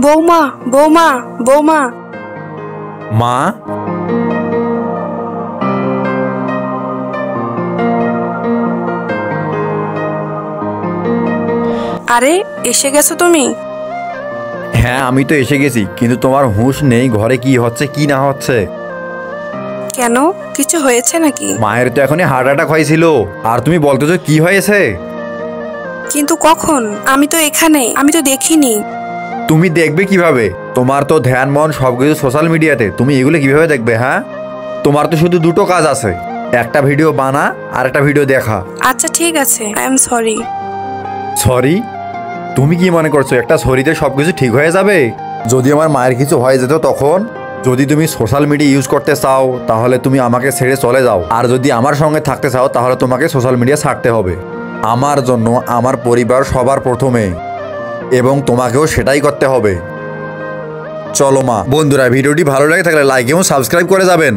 বৌমা বৌমা বৌমা। মা, আরে এসে গেছো তুমি? হ্যাঁ আমি তো এসে গেছি, কিন্তু তোমার হুঁশ নেই ঘরে কি হচ্ছে কি না হচ্ছে। কেন, কিছু হয়েছে নাকি? মায়ের তো এখনই হার্ট অ্যাটাক হয়েছিল, আর তুমি বলতেছো কি হয়েছে? কিন্তু কখন? আমি তো এখানে, আমি তো দেখিনি। তুমি দেখবে কিভাবে? তোমার তো ধ্যান মন সবকিছু সোশ্যাল মিডিয়াতে, তুমি এগুলো কিভাবে দেখবে? হ্যাঁ, তোমার তো শুধু দুটো কাজ আছে, একটা ভিডিও বানা আর একটা ভিডিও দেখা। আচ্ছা ঠিক আছে, আই এম সরি। সরি? তুমি কি মনে করছো একটা সরিতে সবকিছু ঠিক হয়ে যাবে? যদি আমার মায়ের কিছু হয়ে যেত তখন? যদি তুমি সোশ্যাল মিডিয়া ইউজ করতে চাও তাহলে তুমি আমাকে ছেড়ে চলে যাও, আর যদি আমার সঙ্গে থাকতে চাও তাহলে তোমাকে সোশ্যাল মিডিয়া ছাড়তে হবে। আমার জন্য আমার পরিবার সবার প্রথমে, এবং তোমাকেও সেটাই করতে হবে। চলো মা। বন্ধুরা, ভিডিওটি ভালো লাগে থাকলে লাইক এবং সাবস্ক্রাইব করে যাবেন।